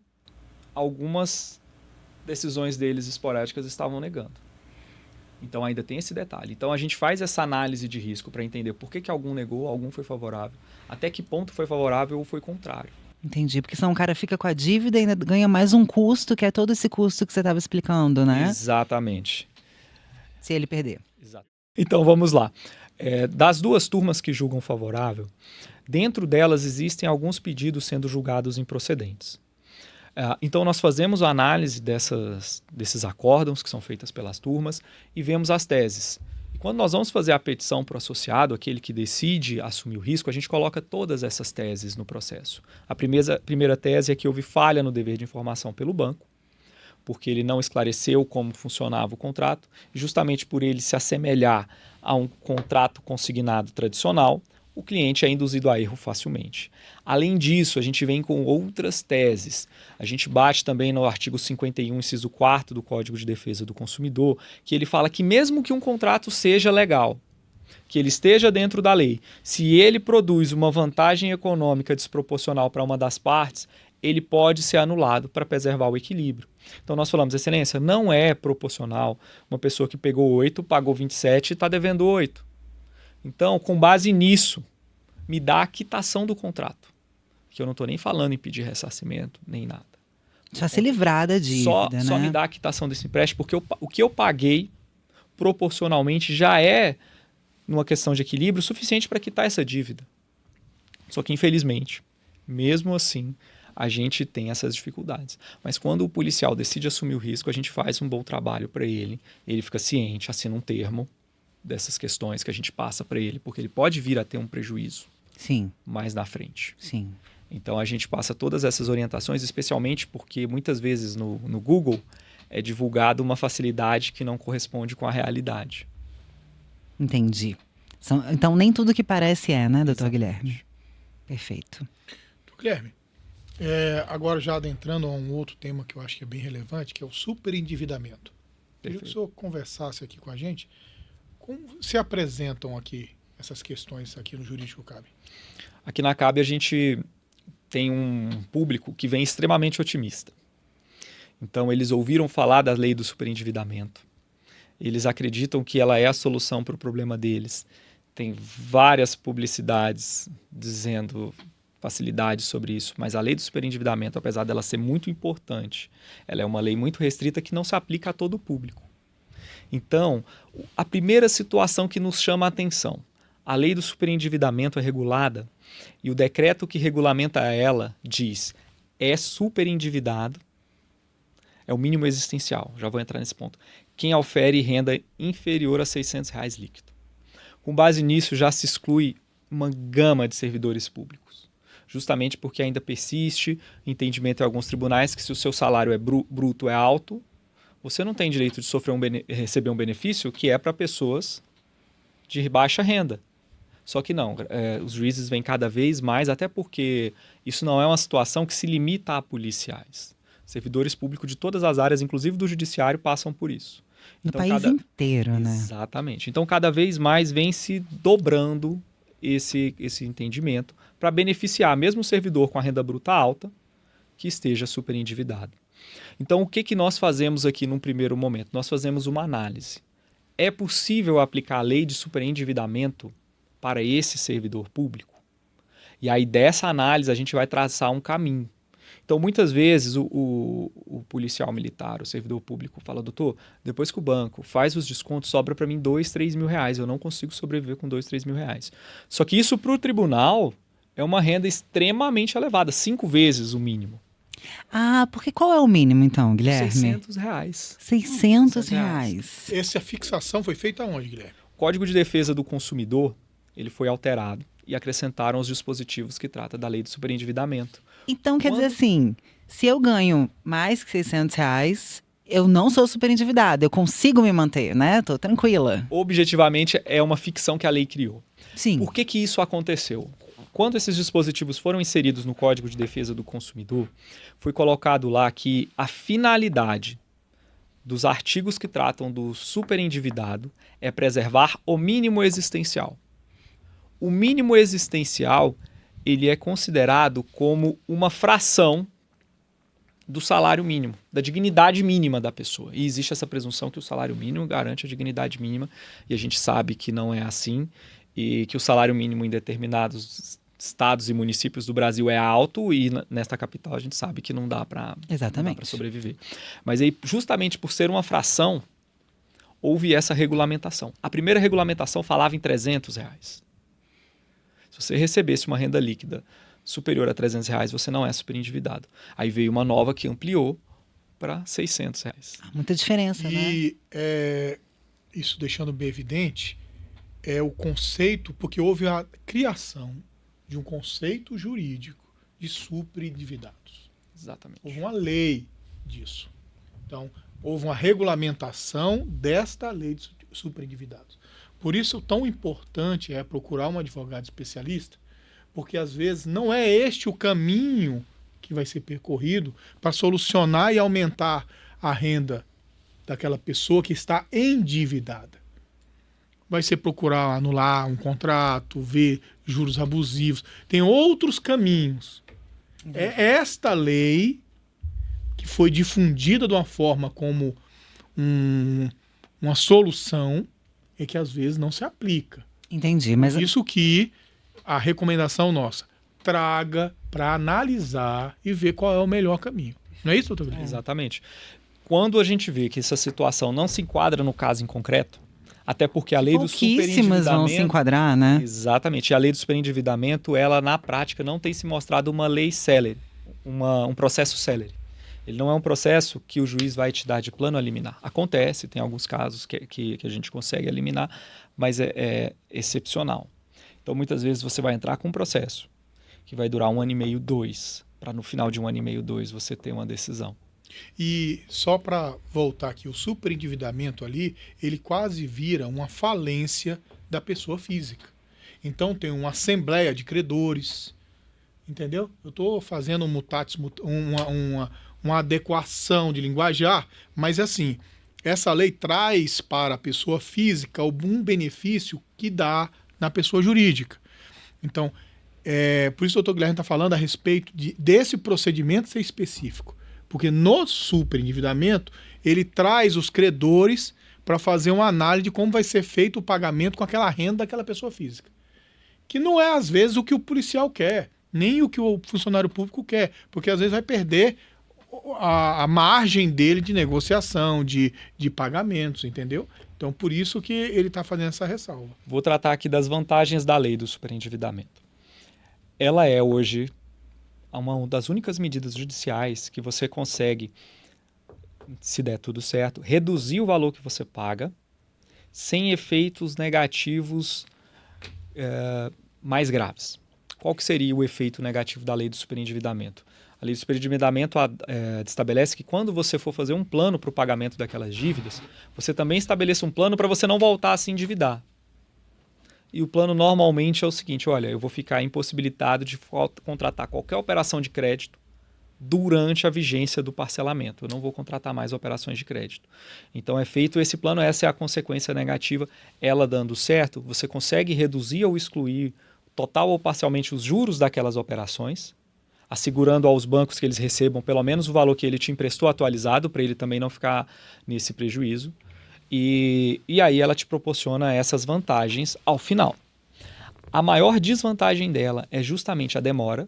algumas decisões deles esporádicas estavam negando. Então ainda tem esse detalhe. Então a gente faz essa análise de risco para entender por que algum negou, algum foi favorável, até que ponto foi favorável ou foi contrário. Entendi, porque senão o cara fica com a dívida e ainda ganha mais um custo, que é todo esse custo que você estava explicando, né? Exatamente. Se ele perder. Exato. Então vamos lá. Das 2 turmas que julgam favorável, dentro delas existem alguns pedidos sendo julgados improcedentes. Então nós fazemos a análise desses acórdãos que são feitas pelas turmas e vemos as teses. E quando nós vamos fazer a petição para o associado, aquele que decide assumir o risco, a gente coloca todas essas teses no processo. A primeira tese é que houve falha no dever de informação pelo banco, porque ele não esclareceu como funcionava o contrato, e justamente por ele se assemelhar a um contrato consignado tradicional, o cliente é induzido a erro facilmente. Além disso, a gente vem com outras teses. A gente bate também no artigo 51, inciso 4º do Código de Defesa do Consumidor, que ele fala que mesmo que um contrato seja legal, que ele esteja dentro da lei, se ele produz uma vantagem econômica desproporcional para uma das partes, ele pode ser anulado para preservar o equilíbrio. Então nós falamos, excelência, não é proporcional uma pessoa que pegou 8, pagou 27 e está devendo 8. Então, com base nisso, me dá a quitação do contrato. Que eu não estou nem falando em pedir ressarcimento, nem nada. Já se livrar da dívida, né? Só me dá a quitação desse empréstimo, porque o que eu paguei proporcionalmente já é, numa questão de equilíbrio, suficiente para quitar essa dívida. Só que, infelizmente, mesmo assim, a gente tem essas dificuldades. Mas quando o policial decide assumir o risco, a gente faz um bom trabalho para ele, ele fica ciente, assina um termo dessas questões que a gente passa para ele, porque ele pode vir a ter um prejuízo Sim, mais na frente. sim. Então a gente passa todas essas orientações, especialmente porque muitas vezes no Google é divulgada uma facilidade que não corresponde com a realidade. Entendi. Então nem tudo que parece né, doutor Guilherme? Perfeito. Guilherme, agora já adentrando a um outro tema que eu acho que é bem relevante, que é o superendividamento. Queria que o senhor conversasse aqui com a gente. Como se apresentam aqui essas questões aqui no Jurídico CAB? Aqui na CAB a gente tem um público que vem extremamente otimista. Então eles ouviram falar da lei do superendividamento. Eles acreditam que ela é a solução para o problema deles. Tem várias publicidades dizendo facilidades sobre isso, mas a lei do superendividamento, apesar dela ser muito importante, ela é uma lei muito restrita que não se aplica a todo o público. Então, a primeira situação que nos chama a atenção, a lei do superendividamento é regulada e o decreto que regulamenta ela diz é superendividado, é o mínimo existencial, já vou entrar nesse ponto, quem ofere renda inferior a R$600 líquido. Com base nisso, já se exclui uma gama de servidores públicos, justamente porque ainda persiste entendimento em alguns tribunais que se o seu salário é bruto é alto, você não tem direito de receber um benefício que é para pessoas de baixa renda. Só que não, os juízes vêm cada vez mais, até porque isso não é uma situação que se limita a policiais. Servidores públicos de todas as áreas, inclusive do judiciário, passam por isso. No país inteiro, né? Exatamente. Então, cada vez mais vem se dobrando esse entendimento para beneficiar mesmo o servidor com a renda bruta alta que esteja superendividado. Então, o que nós fazemos aqui num primeiro momento? Nós fazemos uma análise. É possível aplicar a lei de superendividamento para esse servidor público? E aí, dessa análise, a gente vai traçar um caminho. Então, muitas vezes, o policial militar, o servidor público, fala, doutor, depois que o banco faz os descontos, sobra para mim R$2, R$3 mil. Eu não consigo sobreviver com R$2, R$3 mil. Só que isso, para o tribunal, é uma renda extremamente elevada, 5 vezes o mínimo. Ah, porque qual é o mínimo, então, Guilherme? R$600. R$600. Essa fixação foi feita onde, Guilherme? O Código de Defesa do Consumidor ele foi alterado e acrescentaram os dispositivos que trata da lei do superendividamento. Então, quer dizer assim, se eu ganho mais que R$600, eu não sou superendividada, eu consigo me manter, né? Tô tranquila. Objetivamente, é uma ficção que a lei criou. Sim. Por que isso aconteceu? quando esses dispositivos foram inseridos no Código de Defesa do Consumidor, foi colocado lá que a finalidade dos artigos que tratam do superendividado é preservar o mínimo existencial. O mínimo existencial, ele é considerado como uma fração do salário mínimo, da dignidade mínima da pessoa. E existe essa presunção que o salário mínimo garante a dignidade mínima, e a gente sabe que não é assim, e que o salário mínimo em determinados estados e municípios do Brasil é alto, e nesta capital a gente sabe que não dá para sobreviver. Mas aí, justamente por ser uma fração, houve essa regulamentação. A primeira regulamentação falava em R$300. Se você recebesse uma renda líquida superior a R$300, você não é superendividado. Aí veio uma nova que ampliou para R$600. Muita diferença, né? E isso deixando bem evidente, é o conceito, porque houve a criação de um conceito jurídico de superendividados. Exatamente. Houve uma lei disso. Então, houve uma regulamentação desta lei de superendividados. Por isso, tão importante é procurar um advogado especialista, porque às vezes não é este o caminho que vai ser percorrido para solucionar e aumentar a renda daquela pessoa que está endividada. Vai ser procurar anular um contrato, ver juros abusivos. Tem outros caminhos. É esta lei que foi difundida de uma forma como uma solução e que às vezes não se aplica. Entendi, mas... Isso que a recomendação nossa, traga para analisar e ver qual é o melhor caminho. Não é isso, doutor Guilherme? Exatamente. Quando a gente vê que essa situação não se enquadra no caso em concreto, até porque a lei do pouquíssimas vão se enquadrar, né? Exatamente. A lei do superendividamento, ela na prática não tem se mostrado uma lei célere, um processo célere. Ele não é um processo que o juiz vai te dar de plano a liminar. Acontece, tem alguns casos que a gente consegue eliminar, mas é excepcional. Então, muitas vezes você vai entrar com um processo que vai durar 1 ano e meio, 2, para no final de 1 ano e meio, 2, você ter uma decisão. E só para voltar aqui, o superendividamento ali, ele quase vira uma falência da pessoa física. Então tem uma assembleia de credores, entendeu? Eu estou fazendo uma adequação de linguajar, mas assim, essa lei traz para a pessoa física algum benefício que dá na pessoa jurídica. Então, por isso o doutor Guilherme está falando a respeito desse procedimento ser específico. Porque no superendividamento, ele traz os credores para fazer uma análise de como vai ser feito o pagamento com aquela renda daquela pessoa física. Que não é, às vezes, o que o policial quer, nem o que o funcionário público quer, porque às vezes vai perder a margem dele de negociação, de pagamentos, entendeu? Então, por isso que ele está fazendo essa ressalva. Vou tratar aqui das vantagens da lei do superendividamento. Ela é hoje uma das únicas medidas judiciais que você consegue, se der tudo certo, reduzir o valor que você paga sem efeitos negativos mais graves. Qual que seria o efeito negativo da lei do superendividamento? A lei do superendividamento estabelece que quando você for fazer um plano para o pagamento daquelas dívidas, você também estabeleça um plano para você não voltar a se endividar. E o plano normalmente é o seguinte, olha, eu vou ficar impossibilitado de contratar qualquer operação de crédito durante a vigência do parcelamento. Eu não vou contratar mais operações de crédito. Então é feito esse plano, essa é a consequência negativa. Ela dando certo, você consegue reduzir ou excluir total ou parcialmente os juros daquelas operações, assegurando aos bancos que eles recebam pelo menos o valor que ele te emprestou atualizado, para ele também não ficar nesse prejuízo. E aí ela te proporciona essas vantagens ao final. A maior desvantagem dela é justamente a demora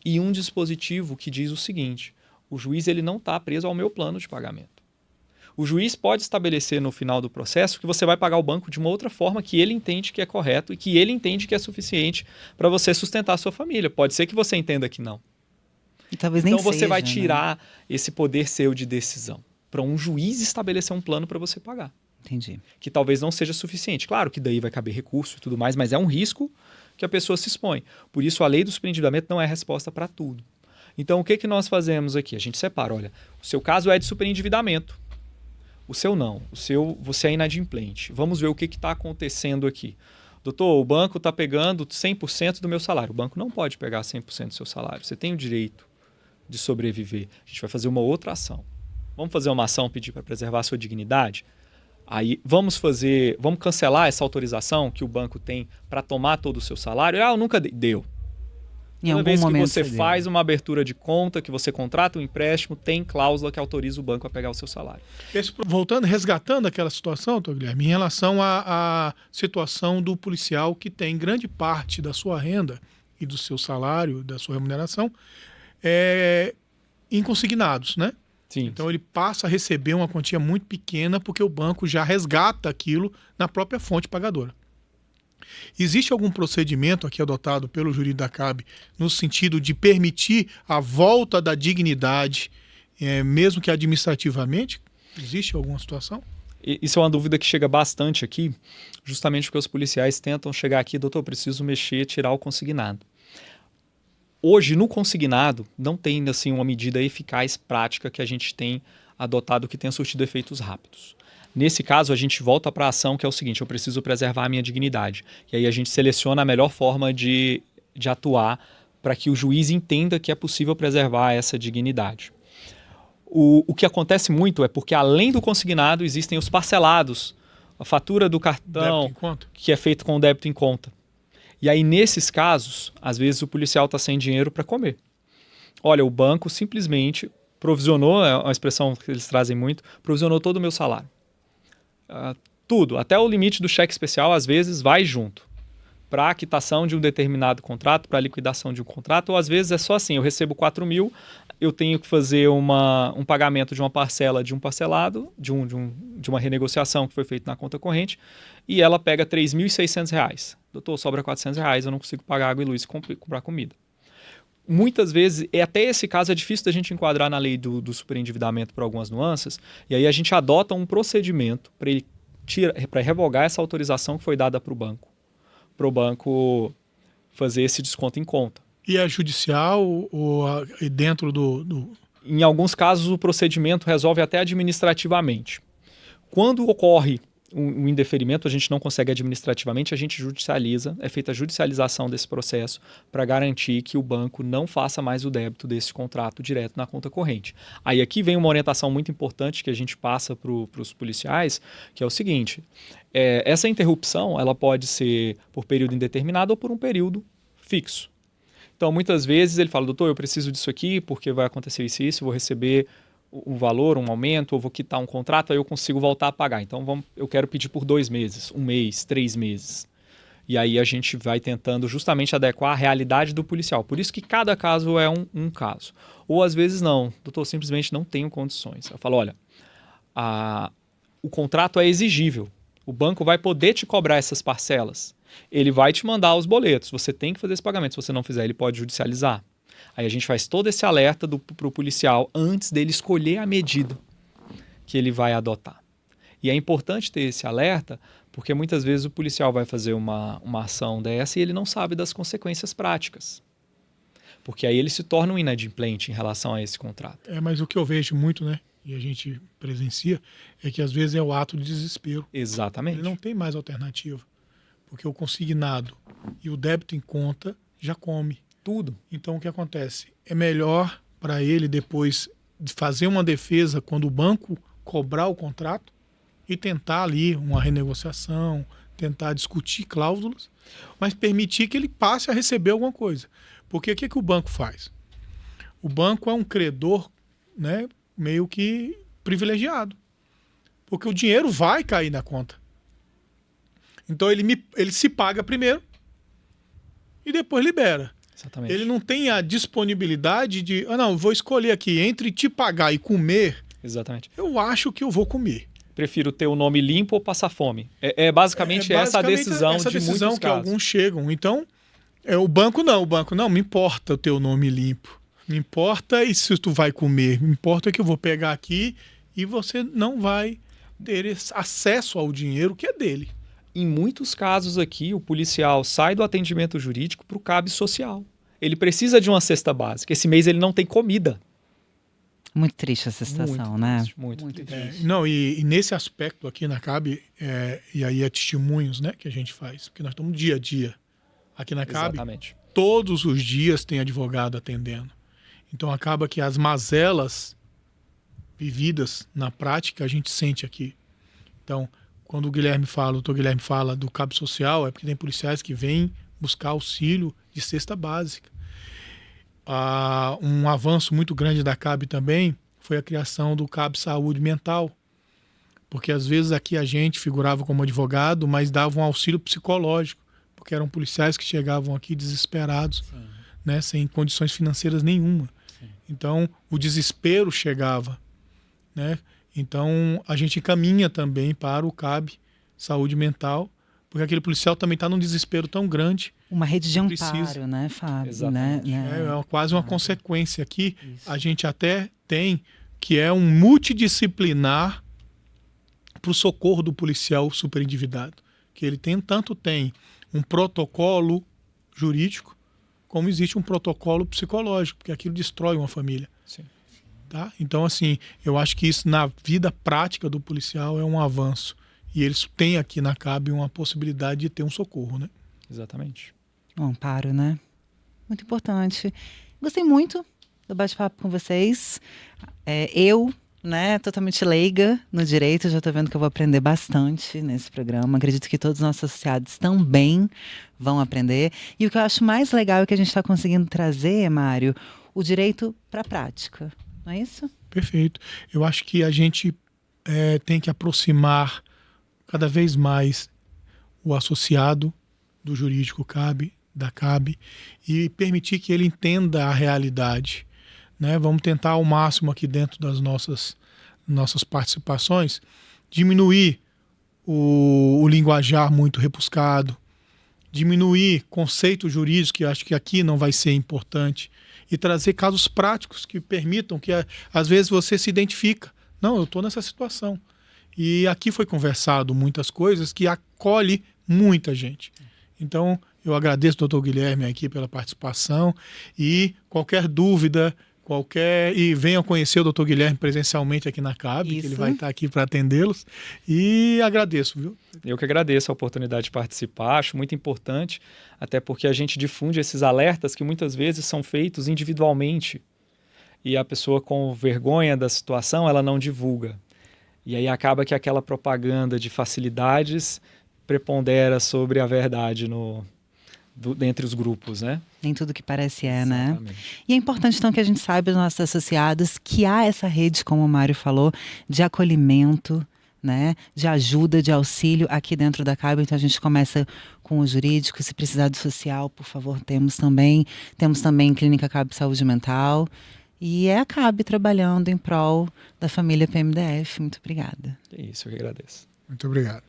e um dispositivo que diz o seguinte: o juiz ele não está preso ao meu plano de pagamento. O juiz pode estabelecer no final do processo que você vai pagar o banco de uma outra forma que ele entende que é correto e que ele entende que é suficiente para você sustentar a sua família. Pode ser que você entenda que não. E talvez nem então você seja, vai tirar, né, esse poder seu de decisão para um juiz estabelecer um plano para você pagar. Entendi. Que talvez não seja suficiente. Claro que daí vai caber recurso e tudo mais, mas é um risco que a pessoa se expõe. Por isso, a lei do superendividamento não é a resposta para tudo. Então, o que nós fazemos aqui? A gente separa, olha, o seu caso é de superendividamento. O seu não. O seu, você é inadimplente. Vamos ver o que está acontecendo aqui. doutor, o banco está pegando 100% do meu salário. O banco não pode pegar 100% do seu salário. Você tem o direito de sobreviver. A gente vai fazer uma outra ação. Vamos fazer uma ação, pedir para preservar a sua dignidade? Aí vamos cancelar essa autorização que o banco tem para tomar todo o seu salário? Eu nunca deu. Toda vez que você faz uma abertura de conta, que você contrata um empréstimo, tem cláusula que autoriza o banco a pegar o seu salário. Resgatando aquela situação, doutor Guilherme, em relação à situação do policial que tem grande parte da sua renda e do seu salário, da sua remuneração, em consignados, né? Sim. Então ele passa a receber uma quantia muito pequena porque o banco já resgata aquilo na própria fonte pagadora. Existe algum procedimento aqui adotado pelo jurídico da CAB no sentido de permitir a volta da dignidade, mesmo que administrativamente? Existe alguma situação? Isso é uma dúvida que chega bastante aqui, justamente porque os policiais tentam chegar aqui, doutor, preciso mexer, tirar o consignado. Hoje, no consignado, não tem assim, uma medida eficaz, prática, que a gente tem adotado que tenha surtido efeitos rápidos. Nesse caso, a gente volta para a ação, que é o seguinte: eu preciso preservar a minha dignidade. E aí a gente seleciona a melhor forma de atuar para que o juiz entenda que é possível preservar essa dignidade. O que acontece muito é porque, além do consignado, existem os parcelados, a fatura do cartão, que é feito com débito em conta. E aí, nesses casos, às vezes o policial está sem dinheiro para comer. Olha, o banco simplesmente provisionou, é uma expressão que eles trazem muito, provisionou todo o meu salário. Tudo, até o limite do cheque especial, às vezes, vai junto. Para a quitação de um determinado contrato, para a liquidação de um contrato, ou às vezes é só assim, eu recebo 4 mil, eu tenho que fazer um pagamento de uma parcela de um parcelado, de uma renegociação que foi feita na conta corrente, e ela pega R$ 3.600. Doutor, sobra R$ 400, eu não consigo pagar água e luz e comprar comida. Muitas vezes, até esse caso é difícil da gente enquadrar na lei do superendividamento por algumas nuances, e aí a gente adota um procedimento para revogar essa autorização que foi dada para o banco fazer esse desconto em conta. E é judicial ou dentro do... Em alguns casos, o procedimento resolve até administrativamente. Quando ocorre um indeferimento, a gente não consegue administrativamente, a gente judicializa, é feita a judicialização desse processo para garantir que o banco não faça mais o débito desse contrato direto na conta corrente. Aí aqui vem uma orientação muito importante que a gente passa para os policiais, que é o seguinte: essa interrupção ela pode ser por período indeterminado ou por um período fixo. Então, muitas vezes ele fala: doutor, eu preciso disso aqui porque vai acontecer isso e isso, vou receber um valor, um aumento, ou vou quitar um contrato, aí eu consigo voltar a pagar. Então, eu quero pedir por 2 meses, 1 mês, 3 meses. E aí a gente vai tentando justamente adequar a realidade do policial. Por isso que cada caso é um caso. Ou às vezes não, doutor, simplesmente não tenho condições. Eu falo: olha, o contrato é exigível. O banco vai poder te cobrar essas parcelas. Ele vai te mandar os boletos. Você tem que fazer esse pagamento. Se você não fizer, ele pode judicializar. Aí a gente faz todo esse alerta para o policial antes dele escolher a medida que ele vai adotar. E é importante ter esse alerta porque muitas vezes o policial vai fazer uma ação dessa e ele não sabe das consequências práticas. Porque aí ele se torna um inadimplente em relação a esse contrato. Mas o que eu vejo muito, né, e a gente presencia, é que às vezes é o ato de desespero. Exatamente. Ele não tem mais alternativa. Porque o consignado e o débito em conta já come tudo. Então, o que acontece? É melhor para ele depois fazer uma defesa quando o banco cobrar o contrato e tentar ali uma renegociação, tentar discutir cláusulas, mas permitir que ele passe a receber alguma coisa. Porque o que o banco faz? O banco é um credor, né, meio que privilegiado. Porque o dinheiro vai cair na conta. Então, ele se paga primeiro e depois libera. Exatamente. Ele não tem a disponibilidade de... não, vou escolher aqui entre te pagar e comer. Exatamente. Eu acho que eu vou comer. Prefiro ter o nome limpo ou passar fome. Basicamente essa a decisão de muitos casos. Que alguns chegam. Então, o banco não me importa o teu nome limpo. Me importa e se tu vai comer. Me importa que eu vou pegar aqui e você não vai ter acesso ao dinheiro que é dele. Em muitos casos aqui, o policial sai do atendimento jurídico para o CAB social. Ele precisa de uma cesta básica. Esse mês ele não tem comida. Muito triste essa situação, né? Triste, muito triste. Não, e nesse aspecto aqui na CAB, e aí é testemunhos, né, que a gente faz, porque nós estamos dia a dia aqui na CAB. Exatamente. Todos os dias tem advogado atendendo. Então acaba que as mazelas vividas na prática a gente sente aqui. Então, quando o doutor Guilherme fala do CAB social, é porque tem policiais que vêm buscar auxílio de cesta básica. Um avanço muito grande da CAB também foi a criação do CAB Saúde Mental, porque às vezes aqui a gente figurava como advogado, mas dava um auxílio psicológico, porque eram policiais que chegavam aqui desesperados, né, sem condições financeiras nenhuma. Sim. Então o desespero chegava, né? Então a gente encaminha também para o CAB Saúde Mental, porque aquele policial também está num desespero tão grande. Uma rede de amparo, né, Fábio? Exatamente. É quase uma consequência aqui. Isso. A gente até tem que é um multidisciplinar para o socorro do policial superendividado. Que ele tem um protocolo jurídico, como existe um protocolo psicológico, porque aquilo destrói uma família. Sim. Tá? Então, assim, eu acho que isso na vida prática do policial é um avanço. E eles têm aqui na CAB uma possibilidade de ter um socorro, né? Exatamente. Um amparo, né? Muito importante. Gostei muito do bate-papo com vocês. Eu, né, totalmente leiga no direito, já estou vendo que eu vou aprender bastante nesse programa. Acredito que todos os nossos associados também vão aprender. E o que eu acho mais legal é que a gente está conseguindo trazer, Mário, o direito para a prática. Não é isso? Perfeito. Eu acho que a gente tem que aproximar cada vez mais o associado do jurídico CAB, da CAB, e permitir que ele entenda a realidade, né? Vamos tentar ao máximo aqui dentro das nossas participações diminuir o linguajar muito rebuscado, diminuir conceitos jurídicos, que acho que aqui não vai ser importante, e trazer casos práticos que permitam que às vezes você se identifica. Não, eu estou nessa situação. E aqui foi conversado muitas coisas que acolhe muita gente. Então, eu agradeço ao Dr. Guilherme aqui pela participação e qualquer dúvida, e venham conhecer o Dr. Guilherme presencialmente aqui na CAB, que ele vai estar aqui para atendê-los. E agradeço, viu? Eu que agradeço a oportunidade de participar, acho muito importante, até porque a gente difunde esses alertas que muitas vezes são feitos individualmente e a pessoa com vergonha da situação, ela não divulga. E aí acaba que aquela propaganda de facilidades prepondera sobre a verdade entre os grupos, né? Nem tudo que parece Exatamente. Né? E é importante, então, que a gente saiba, os nossos associados, que há essa rede, como o Mário falou, de acolhimento, né? De ajuda, de auxílio aqui dentro da CAB. Então, a gente começa com o jurídico. Se precisar do social, por favor, temos também. Temos também Clínica CAB Saúde Mental. E é a CAB trabalhando em prol da família PMDF. Muito obrigada. É isso, eu que agradeço. Muito obrigado.